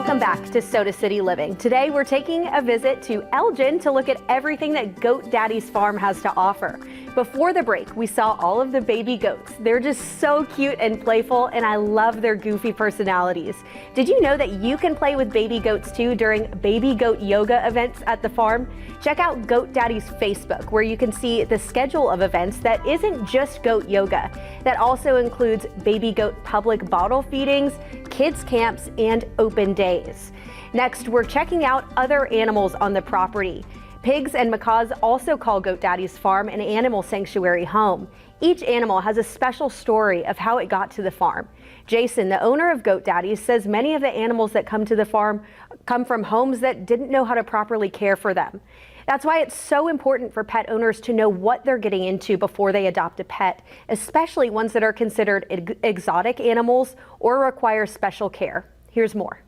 Welcome back to Soda City Living. Today we're taking a visit to Elgin to look at everything that Goat Daddy's farm has to offer. Before the break, we saw all of the baby goats. They're just so cute and playful, and I love their goofy personalities. Did you know that you can play with baby goats too during baby goat yoga events at the farm? Check out Goat Daddy's Facebook, where you can see the schedule of events that isn't just goat yoga. That also includes baby goat public bottle feedings, kids camps, and open days. Next, we're checking out other animals on the property. Pigs and macaws also call Goat Daddy's farm an animal sanctuary home. Each animal has a special story of how it got to the farm. Jason, the owner of Goat Daddy's, says many of the animals that come to the farm come from homes that didn't know how to properly care for them. That's why it's so important for pet owners to know what they're getting into before they adopt a pet, especially ones that are considered exotic animals or require special care. Here's more.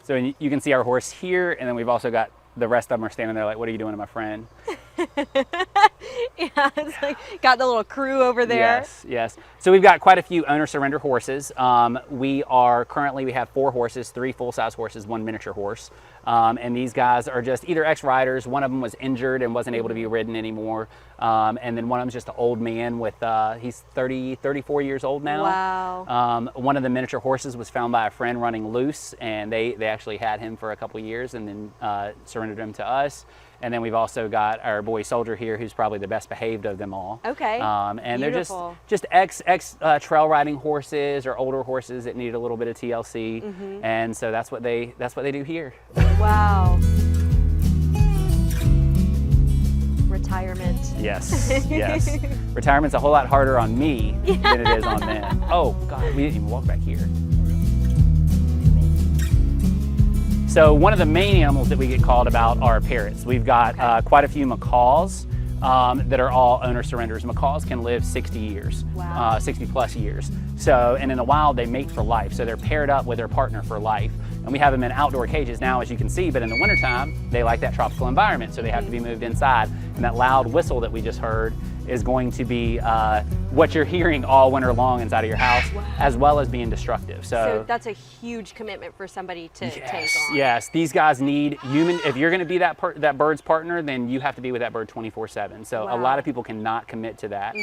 So you can see our horse here, and then we've also got the rest of them are standing there like, what are you doing to my friend? Yeah, it's like got the little crew over there. Yes, yes. So we've got quite a few owner surrender horses. We have 4 horses, 3 full-size horses, 1 miniature horse. And these guys are just either ex-riders. One of them was injured and wasn't able to be ridden anymore. And then one of them's just an old man with, he's 34 years old now. Wow. One of the miniature horses was found by a friend running loose, and they actually had him for a couple of years and then surrendered him to us. And then we've also got our boy Soldier here, who's probably the best behaved of them all. Okay. And Beautiful. they're just ex trail riding horses or older horses that need a little bit of TLC. And so that's what they do here. Wow. Retirement. Yes, yes. Retirement's a whole lot harder on me than it is on them. Oh God, we didn't even walk back here. So one of the main animals that we get called about are parrots. We've got quite a few macaws that are all owner surrenders. Macaws can live 60 years, 60 plus years. So, and in the wild, they mate for life. So they're paired up with their partner for life. And we have them in outdoor cages now, as you can see, but in the wintertime, they like that tropical environment, so they have to be moved inside. And that loud whistle that we just heard is going to be what you're hearing all winter long inside of your house, as well as being destructive. So that's a huge commitment for somebody to take on. Yes, these guys need human. If you're going to be that bird's partner, then you have to be with that bird 24/7. So a lot of people cannot commit to that.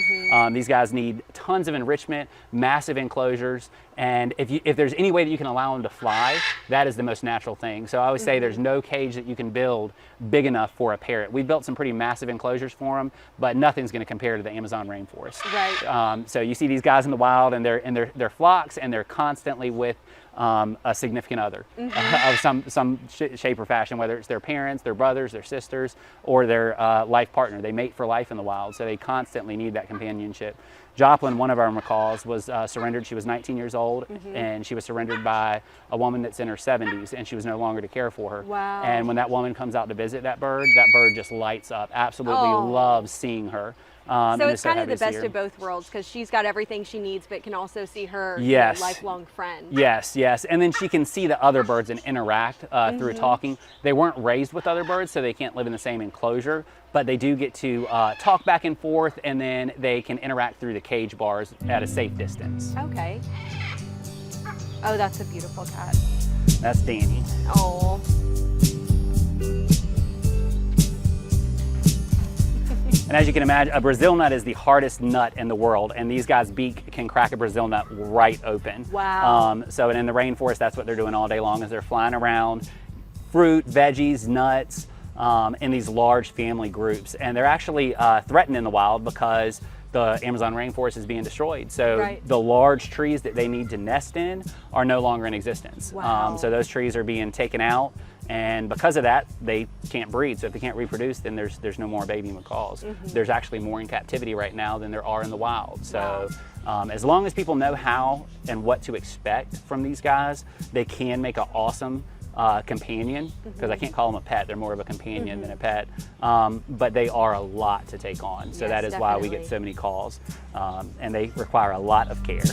These guys need tons of enrichment, massive enclosures, and if there's any way that you can allow them to fly, that is the most natural thing. So I always say there's no cage that you can build big enough for a parrot. We've built some pretty massive enclosures for them, but nothing's going to compare to the Amazon rainforest. Right. So you see these guys in the wild, and they're flocks, and they're constantly with a significant other of some shape or fashion, whether it's their parents, their brothers, their sisters, or their life partner. They mate for life in the wild, so they constantly need that companionship. Joplin, one of our macaws, was surrendered. She was 19 years old, and she was surrendered by a woman that's in her 70s, and she was no longer to care for her. Wow. And when that woman comes out to visit that bird just lights up, absolutely loves seeing her. So it's kind of the best of both worlds, because she's got everything she needs, but can also see her lifelong friend. Yes, yes. And then she can see the other birds and interact through talking. They weren't raised with other birds, so they can't live in the same enclosure, but they do get to talk back and forth, and then they can interact through the cage bars at a safe distance. Okay. Oh, that's a beautiful cat. That's Danny. Oh. And as you can imagine, a Brazil nut is the hardest nut in the world, and these guys' beak can crack a Brazil nut right open. Wow. So in the rainforest, that's what they're doing all day long, is they're flying around, fruit, veggies, nuts, in these large family groups. And they're actually threatened in the wild because the Amazon rainforest is being destroyed. So the large trees that they need to nest in are no longer in existence. Wow. So those trees are being taken out, and because of that, they can't breed. So if they can't reproduce, then there's no more baby macaws. There's actually more in captivity right now than there are in the wild. So as long as people know how and what to expect from these guys, they can make an awesome companion, because I can't call them a pet, they're more of a companion than a pet, but they are a lot to take on. So that is why we get so many calls, and they require a lot of care.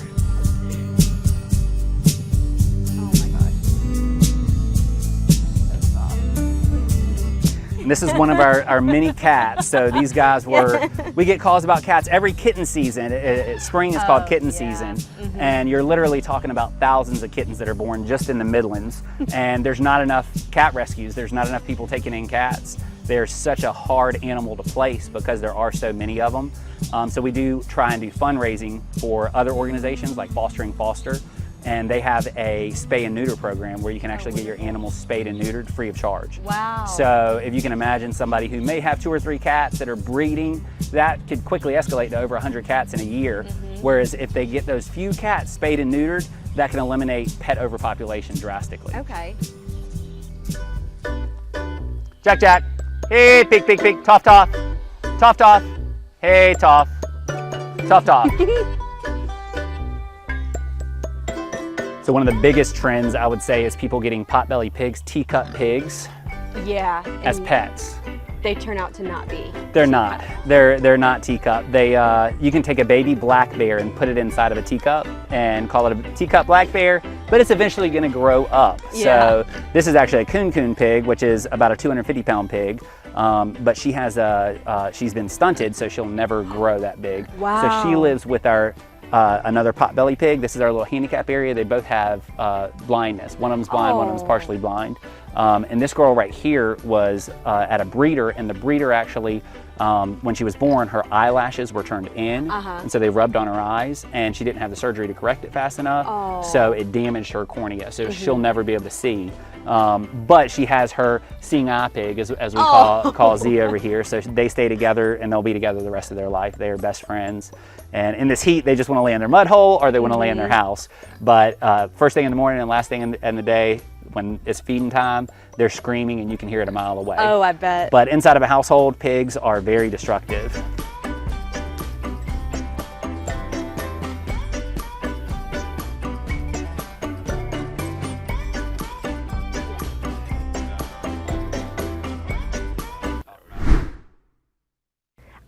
This is one of our mini cats. So these guys we get calls about cats every kitten season. Spring is called kitten season. And you're literally talking about thousands of kittens that are born just in the Midlands. And there's not enough cat rescues. There's not enough people taking in cats. They're such a hard animal to place because there are so many of them. So we do try and do fundraising for other organizations like Fostering Foster. And they have a spay and neuter program where you can actually get your animals spayed and neutered free of charge. Wow. So if you can imagine somebody who may have 2 or 3 cats that are breeding, that could quickly escalate to over 100 cats in a year. Whereas if they get those few cats spayed and neutered, that can eliminate pet overpopulation drastically. Okay. Jack, Jack. Hey, pig, pig, pig. Toff, toff. Toff, toff. Hey, toff. Toff, toff. So one of the biggest trends I would say is people getting potbelly pigs, teacup pigs, as pets. They turn out to not be. They're not. They're not teacup. You can take a baby black bear and put it inside of a teacup and call it a teacup black bear, but it's eventually going to grow up. So this is actually a coon pig, which is about a 250-pound pig. But she has she's been stunted, so she'll never grow that big. Wow. So she lives with our another potbelly pig. This is our little handicap area. They both have blindness. One of them's blind, one of them's partially blind. And this girl right here was at a breeder, and the breeder actually, when she was born, her eyelashes were turned in, and so they rubbed on her eyes, and she didn't have the surgery to correct it fast enough, so it damaged her cornea, so she'll never be able to see. But she has her seeing eye pig, as we call Z over here, so they stay together, and they'll be together the rest of their life. They are best friends. And in this heat, they just want to lay in their mud hole or they want to lay in their house. But first thing in the morning and last thing in the day, when it's feeding time, they're screaming and you can hear it a mile away. Oh, I bet. But inside of a household, pigs are very destructive.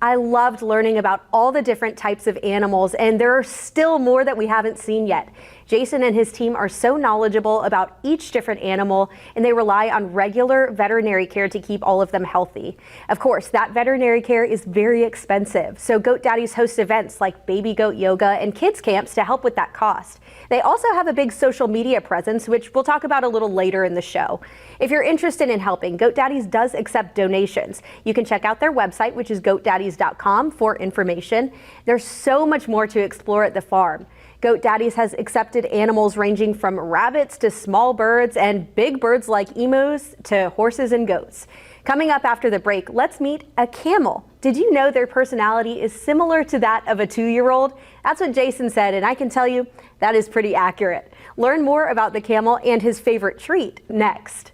I loved learning about all the different types of animals, and there are still more that we haven't seen yet. Jason and his team are so knowledgeable about each different animal, and they rely on regular veterinary care to keep all of them healthy. Of course, that veterinary care is very expensive, so Goat Daddies host events like baby goat yoga and kids camps to help with that cost. They also have a big social media presence, which we'll talk about a little later in the show. If you're interested in helping, Goat Daddies does accept donations. You can check out their website, which is goatdaddies.com, for information. There's so much more to explore at the farm. Goat Daddies has accepted animals ranging from rabbits to small birds and big birds like emus to horses and goats. Coming up after the break, let's meet a camel. Did you know their personality is similar to that of a 2-year-old? That's what Jason said, and I can tell you that is pretty accurate. Learn more about the camel and his favorite treat next.